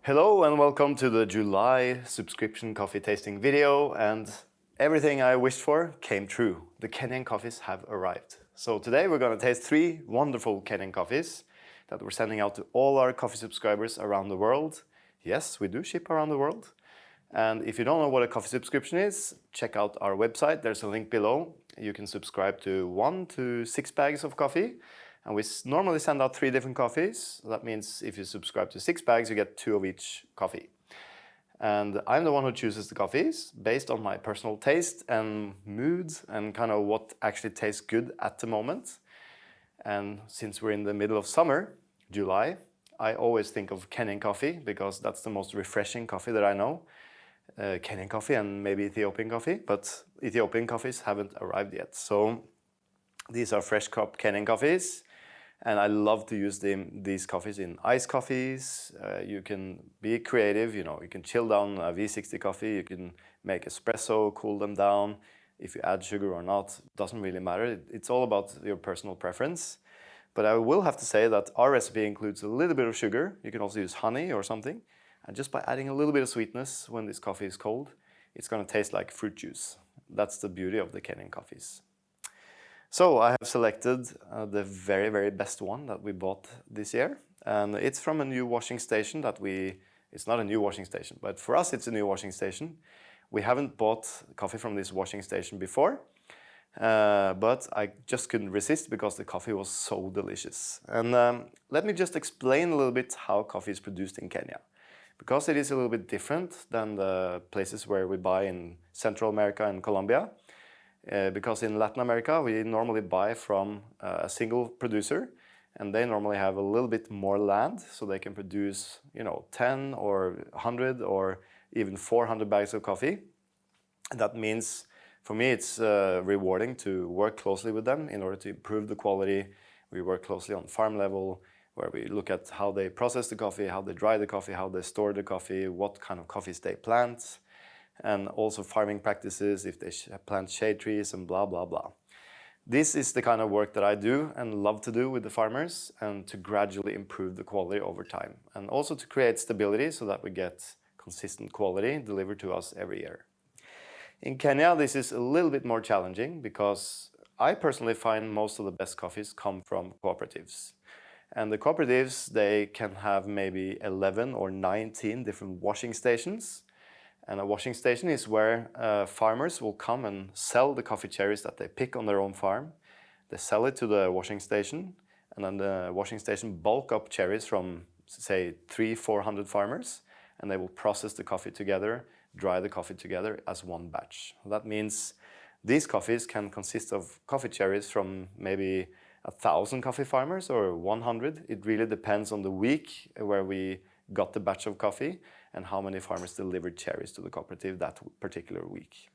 Hello and welcome to the July subscription coffee tasting video, and everything I wished for came true. The Kenyan coffees have arrived. So today we're going to taste 3 wonderful Kenyan coffees that we're sending out to all our coffee subscribers around the world. Yes, we do ship around the world. And if you don't know what a coffee subscription is, check out our website. There's a link below. You can subscribe to 1 to 6 bags of coffee. And we normally send out 3 different coffees. That means if you subscribe to 6 bags, you get 2 of each coffee. And I'm the one who chooses the coffees based on my personal taste and mood and kind of what actually tastes good at the moment. And since we're in the middle of summer, July, I always think of Kenyan coffee because that's the most refreshing coffee that I know. Kenyan coffee and maybe Ethiopian coffee, but Ethiopian coffees haven't arrived yet. So these are fresh crop Kenyan coffees. And I love to use these coffees in iced coffees. You can be creative, you can chill down a V60 coffee, you can make espresso, cool them down. If you add sugar or not, doesn't really matter. It's all about your personal preference. But I will have to say that our recipe includes a little bit of sugar. You can also use honey or something. And just by adding a little bit of sweetness when this coffee is cold, it's going to taste like fruit juice. That's the beauty of the Kenyan coffees. So I have selected the very, very best one that we bought this year. And it's from a new washing station it's not a new washing station, but for us it's a new washing station. We haven't bought coffee from this washing station before, but I just couldn't resist because the coffee was so delicious. And let me just explain a little bit how coffee is produced in Kenya. Because it is a little bit different than the places where we buy in Central America and Colombia. Because in Latin America, we normally buy from a single producer, and they normally have a little bit more land, so they can produce, 10 or 100 or even 400 bags of coffee. And that means, for me, it's rewarding to work closely with them in order to improve the quality. We work closely on farm level, where we look at how they process the coffee, how they dry the coffee, how they store the coffee, what kind of coffees they plant, and also farming practices, if they plant shade trees and blah, blah, blah. This is the kind of work that I do and love to do with the farmers, and to gradually improve the quality over time. And also to create stability so that we get consistent quality delivered to us every year. In Kenya, this is a little bit more challenging because I personally find most of the best coffees come from cooperatives. And the cooperatives, they can have maybe 11 or 19 different washing stations. And a washing station is where farmers will come and sell the coffee cherries that they pick on their own farm. They sell it to the washing station, and then the washing station bulk up cherries from, say, 300-400 farmers, and they will process the coffee together, dry the coffee together as one batch. That means these coffees can consist of coffee cherries from maybe 1,000 coffee farmers or 100. It really depends on the week where we got the batch of coffee and how many farmers delivered cherries to the cooperative that particular week.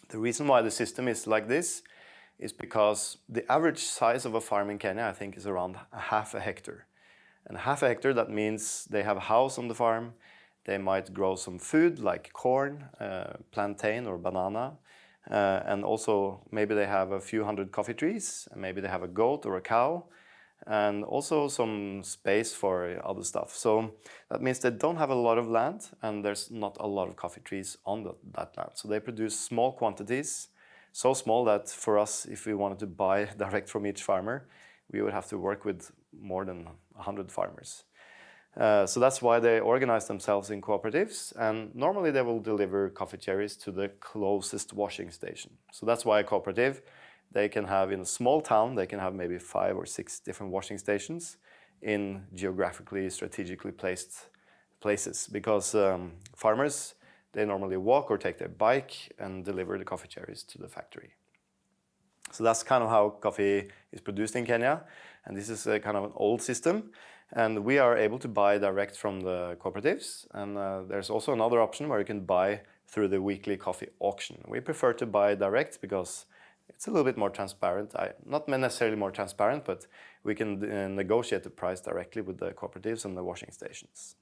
The reason why the system is like this is because the average size of a farm in Kenya, I think, is around half a hectare. And half a hectare, that means they have a house on the farm, they might grow some food like corn, plantain or banana, and also maybe they have a few hundred coffee trees, and maybe they have a goat or a cow, and also some space for other stuff. So that means they don't have a lot of land, and there's not a lot of coffee trees on that land. So they produce small quantities, so small that for us, if we wanted to buy direct from each farmer, we would have to work with more than 100 farmers. So that's why they organize themselves in cooperatives, and normally they will deliver coffee cherries to the closest washing station. So that's why a cooperative, they can have, in a small town, they can have maybe 5 or 6 different washing stations in geographically, strategically placed places, because farmers, they normally walk or take their bike and deliver the coffee cherries to the factory. So that's kind of how coffee is produced in Kenya, and this is a kind of an old system, and we are able to buy direct from the cooperatives, and there's also another option where you can buy through the weekly coffee auction. We prefer to buy direct because it's a little bit more transparent. Not necessarily more transparent, but we can negotiate the price directly with the cooperatives and the washing stations.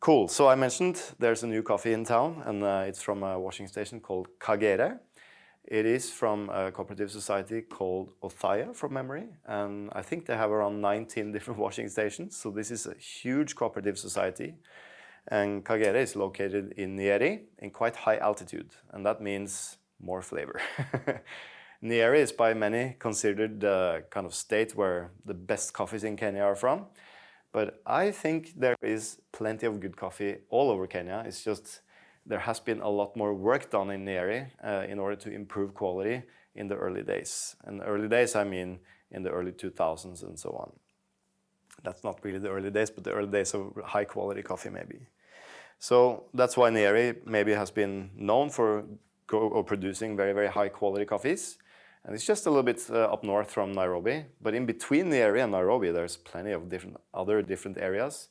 Cool, so I mentioned there's a new coffee in town, and it's from a washing station called Kagere. It is from a cooperative society called Othaya, from memory, and I think they have around 19 different washing stations, so this is a huge cooperative society. And Kagere is located in Nyeri, in quite high altitude, and that means more flavor. Nyeri is by many considered the kind of state where the best coffees in Kenya are from, but I think there is plenty of good coffee all over Kenya. It's just there has been a lot more work done in Nyeri in order to improve quality in the early days. And early days, I mean in the early 2000s and so on. That's not really the early days, but the early days of high quality coffee maybe. So that's why Nyeri maybe has been known for producing very, very high quality coffees. And it's just a little bit up north from Nairobi. But in between Nyeri and Nairobi, there's plenty of other different areas.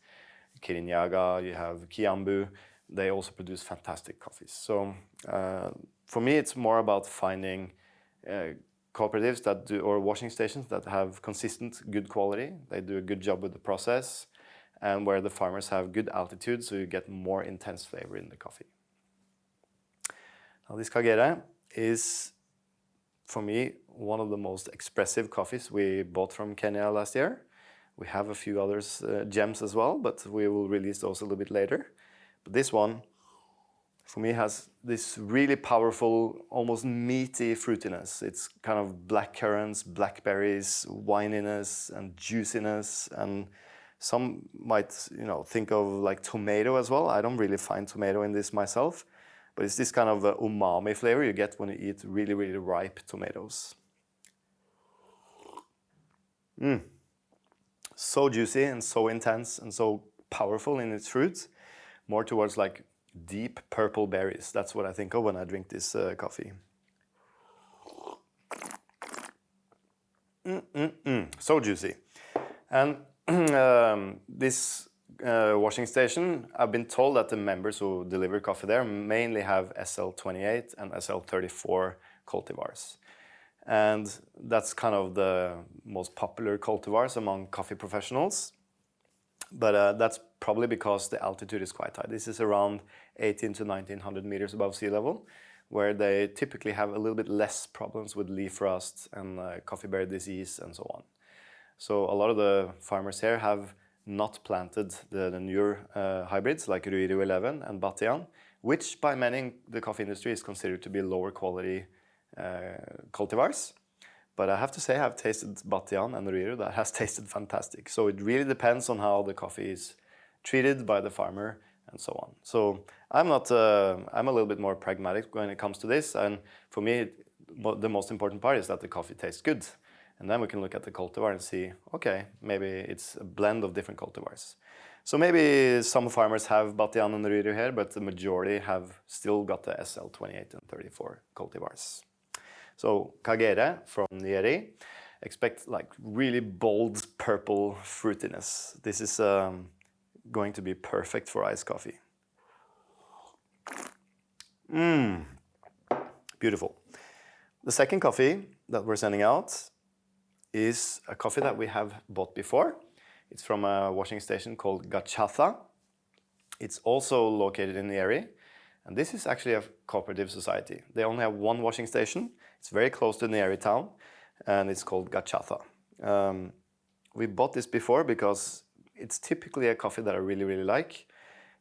Kirinyaga, you have Kiambu. They also produce fantastic coffees. So for me, it's more about finding cooperatives that do, or washing stations that have consistent good quality. They do a good job with the process, and where the farmers have good altitude, so you get more intense flavor in the coffee. Now this Kagere is, for me, one of the most expressive coffees we bought from Kenya last year. We have a few others, gems as well, but we will release those a little bit later. But this one, for me, has this really powerful, almost meaty fruitiness. It's kind of black currants, blackberries, wininess, and juiciness, and some might, think of like tomato as well. I don't really find tomato in this myself, but it's this kind of umami flavor you get when you eat really, really ripe tomatoes. So juicy and so intense and so powerful in its fruits, more towards like deep purple berries. That's what I think of when I drink this coffee. So juicy. And this washing station, I've been told that the members who deliver coffee there mainly have SL28 and SL34 cultivars. And that's kind of the most popular cultivars among coffee professionals. But that's probably because the altitude is quite high. This is around 18 to 1900 meters above sea level, where they typically have a little bit less problems with leaf rust and coffee berry disease and so on. So a lot of the farmers here have not planted the newer hybrids like Ruiru 11 and Batian, which by many in the coffee industry is considered to be lower quality cultivars. But I have to say I've tasted Batian and Ruiru that has tasted fantastic. So it really depends on how the coffee is treated by the farmer and so on. So I'm a little bit more pragmatic when it comes to this. And for me, the most important part is that the coffee tastes good. And then we can look at the cultivar and see, okay, maybe it's a blend of different cultivars. So maybe some farmers have Batian and Ruiru here, but the majority have still got the SL28 and 34 cultivars. So Kagere from Nyeri, expect like really bold purple fruitiness. This is going to be perfect for iced coffee. Beautiful. The second coffee that we're sending out is a coffee that we have bought before. It's from a washing station called Gachatha. It's also located in Nyeri. And this is actually a cooperative society. They only have one washing station. It's very close to Nyeri town, and it's called Gachatha. We bought this before because it's typically a coffee that I really, really like.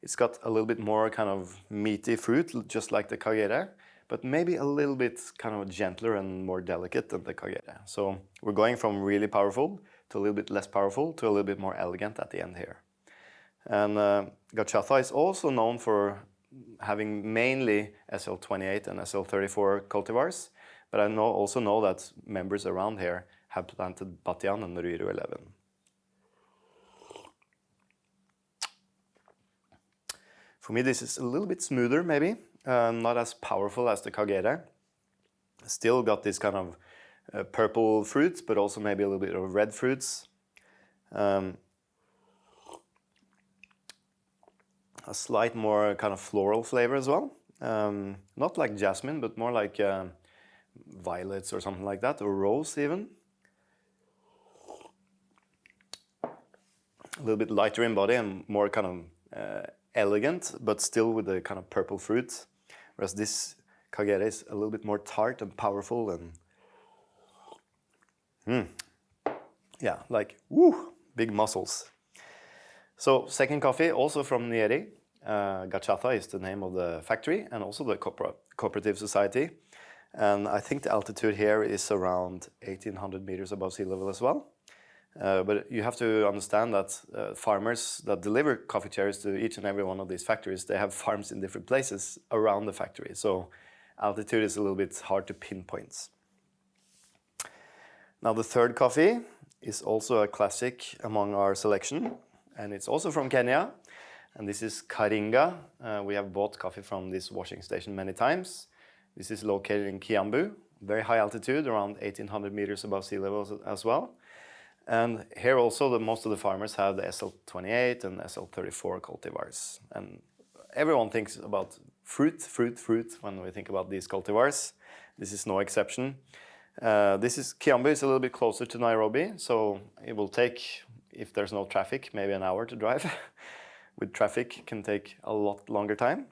It's got a little bit more kind of meaty fruit, just like the Kagere, but maybe a little bit kind of gentler and more delicate than the Kagere. So we're going from really powerful to a little bit less powerful to a little bit more elegant at the end here. And Gachatha is also known for having mainly SL28 and SL34 cultivars, but I also know that members around here have planted Batian and Ruiru 11. For me, this is a little bit smoother, maybe, not as powerful as the Kagere. Still got this kind of purple fruits, but also maybe a little bit of red fruits. A slight more kind of floral flavor as well. Not like jasmine, but more like violets or something like that, or rose even. A little bit lighter in body and more kind of elegant, but still with the kind of purple fruit. Whereas this Kagere is a little bit more tart and powerful and yeah, like woo, big muscles. So second coffee, also from Nieri. Gachatha is the name of the factory and also the cooperative society. And I think the altitude here is around 1800 meters above sea level as well. But you have to understand that farmers that deliver coffee cherries to each and every one of these factories, they have farms in different places around the factory. So altitude is a little bit hard to pinpoint. Now the third coffee is also a classic among our selection, and it's also from Kenya. And this is Karinga. We have bought coffee from this washing station many times. This is located in Kiambu, very high altitude, around 1800 meters above sea level as well. And here also most of the farmers have the SL28 and SL34 cultivars. And everyone thinks about fruit when we think about these cultivars. This is no exception. Kiambu is a little bit closer to Nairobi, so it will take, if there's no traffic, maybe an hour to drive. With traffic, it can take a lot longer time.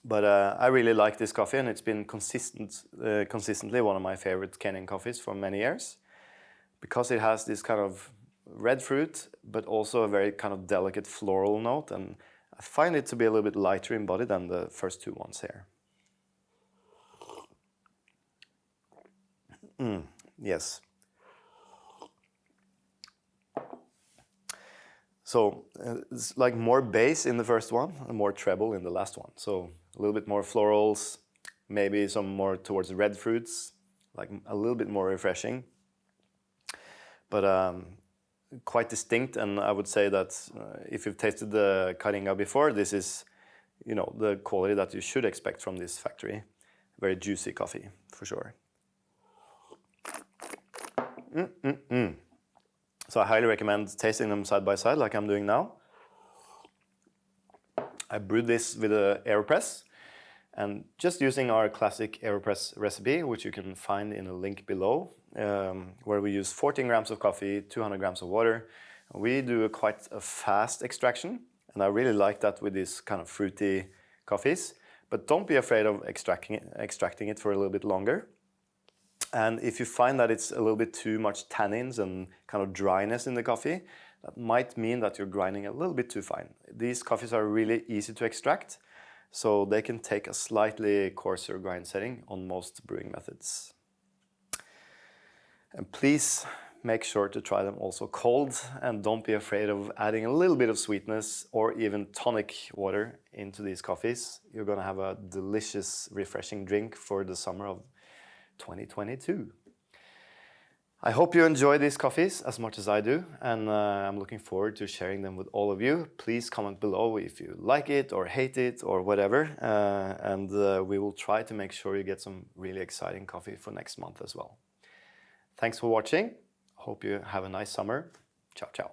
But I really like this coffee, and it's been consistently one of my favorite Kenyan coffees for many years, because it has this kind of red fruit, but also a very kind of delicate floral note, and I find it to be a little bit lighter in body than the first two ones here. Yes. So it's like more bass in the first one and more treble in the last one. So a little bit more florals, maybe some more towards red fruits, like a little bit more refreshing. But quite distinct, and I would say that if you've tasted the Karinga before, this is, you know, the quality that you should expect from this factory. Very juicy coffee, for sure. So I highly recommend tasting them side by side like I'm doing now. I brewed this with an AeroPress, and just using our classic AeroPress recipe, which you can find in a link below, where we use 14 grams of coffee, 200 grams of water. We do quite a fast extraction, and I really like that with these kind of fruity coffees. But don't be afraid of extracting it for a little bit longer. And if you find that it's a little bit too much tannins and kind of dryness in the coffee, that might mean that you're grinding a little bit too fine. These coffees are really easy to extract, so they can take a slightly coarser grind setting on most brewing methods. And please make sure to try them also cold, and don't be afraid of adding a little bit of sweetness or even tonic water into these coffees. You're gonna have a delicious, refreshing drink for the summer of 2022. I hope you enjoy these coffees as much as I do, and I'm looking forward to sharing them with all of you. Please comment below if you like it or hate it or whatever, and we will try to make sure you get some really exciting coffee for next month as well. Thanks for watching. Hope you have a nice summer. Ciao, ciao.